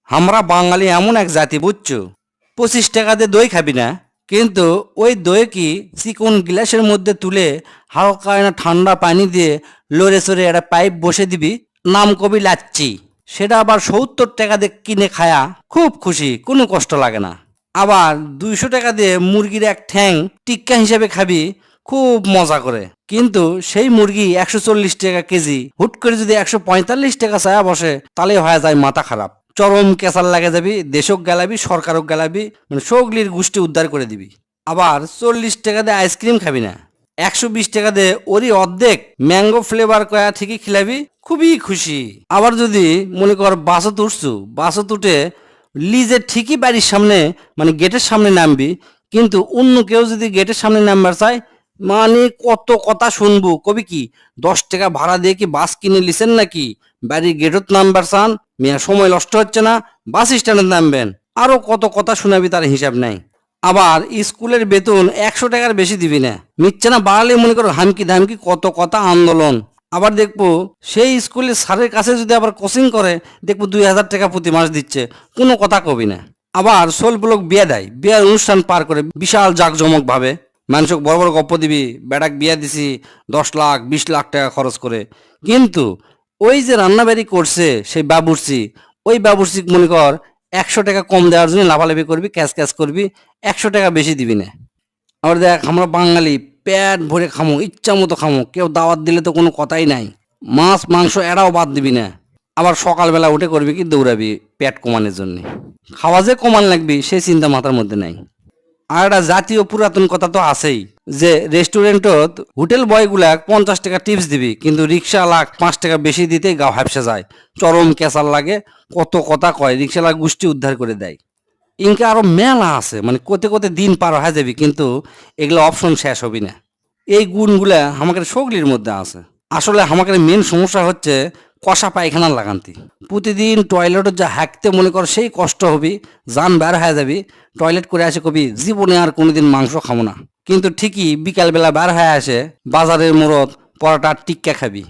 আমরা বাঙালি এমন এক জাতি বুঝছো, 25 টাকা দিয়ে দই খাবি না, কিন্তু ওই দই কি চিকন গ্লাসের মধ্যে তুলে হালকা না ঠান্ডা পানি দিয়ে লড়ে চড়ে একটা পাইপ বসে দিবি, নাম কবি লাচ্ছি। সেটা আবার 70 টাকা দিয়ে কিনে খায়া খুব খুশি, কোনো কষ্ট লাগে না। আবার 200 টাকা দিয়ে মুরগির এক ঠ্যাং টিক্কা হিসেবে খাবি, খুব মজা করে। কিন্তু সেই মুরগি 140 টাকা কেজি, হুট করে যদি 145 টাকা চায়া বসে, তাহলে হয়ে যায় মাথা খারাপ। চরম কেসার লাগে যাবি, দেশক গেলাবি, সরকারক গেলাবি, মানে সগলির গোষ্ঠী উদ্ধার করে দিবি। আবার 40 টাকা দিয়ে আইসক্রিম খাবি না, 120 টাকা দিয়ে ওরই অর্ধেক ম্যাঙ্গো ফ্লেভার কয়া ঠিকই খিলাবি, খুবই খুশি। আবার যদি মনে কর বাসত উঠছু, বাসত উঠে লিজে ঠিকই বাড়ির সামনে মানে গেটের সামনে নামবি, কিন্তু অন্য কেউ যদি গেটের সামনে নামবার চায়, মানে কত কথা শুনবো, কবি কি 10 টাকা ভাড়া দিয়ে কি বাস কিনে লিছেন নাকি, বাড়ির গেটত নামবার চান, মিয়া সময় নষ্ট হচ্ছে না, বাস স্ট্যান্ডে নামবেন, আরো কত কথা শোনাবি, তার হিসাব নাই। আবার স্কুলের বেতন 100 টাকার বেশি দিবি না, নিচ্ছে না বাড়ালে মনে করো হামকি ধামকি কত কথা আন্দোলন। আবার দেখবো সেই স্কুলের স্যারের কাছে যদি আবার কোচিং করে, দেখবো 2000 টাকা প্রতি মাস দিচ্ছে, কোনো কথা কবি না। আবার সোলপুলক বিয়ে দেয়, বিয়ার অনুষ্ঠান পার করে বিশাল জাঁকজমক ভাবে, মানুষক বড় বড় গপ্প দিবি, বেটাক বিয়া দিছি 10 লাখ 20 লাখ টাকা খরচ করে। কিন্তু ওই যে রান্নাবাড়ি করছে সেই বাবুর্চি, ওই বাবুর্চি মনে কর 100 টাকা কম দেওয়ার জন্য লাফালাফি করবি, ক্যাশ ক্যাশ করবি, 100 টাকা বেশি দিবি না। আবার দেখ আমরা বাঙালি পেট ভরে খামো, ইচ্ছা মতো খামো, কেউ দাওয়াত দিলে তো কোনো কথাই নাই, মাছ মাংস এরাও বাদ দিবি না। আবার সকালবেলা উঠে করবি কি দৌড়াবি পেট কমানোর জন্য, খাওয়া যে কমান লাগবি সেই চিন্তা মাথার মধ্যে নাই। আর একটা জাতীয় পুরাতন কথা তো আছেই, যে রেস্টুরেন্টত হোটেল বয়গুলা 50 টাকা টিপস দিবি, কিন্তু রিক্সাওয়ালা 5 টাকা বেশি দিতেই গা হাফসে যায়, চরম কেসার লাগে, কত কথা কয়, রিক্সাওয়ালা গোষ্ঠী উদ্ধার করে দেয়। ইনকে আরো মেলা আছে, মানে কোতে কোতে দিন পার হয়ে যাবি, কিন্তু এগুলো অপশন শেষ হবি না। এই গুণগুলা আমাদের সগলির মধ্যে আছে। আসলে আমাদের মেন সমস্যা হচ্ছে কষা পায়খানা লাগান্তি। প্রতিদিন টয়লেটে যা হাঁকতে মনে কর সেই কষ্ট হবি, জান বের হয়ে যাবি, টয়লেট করে আসে কবি জীবনে আর কোনোদিন মাংস খাবো না, কিন্তু ঠিকই বিকালবেলা বের হয়ে আসে বাজারের মোড়ত পরোটা টিক্কা খাবি।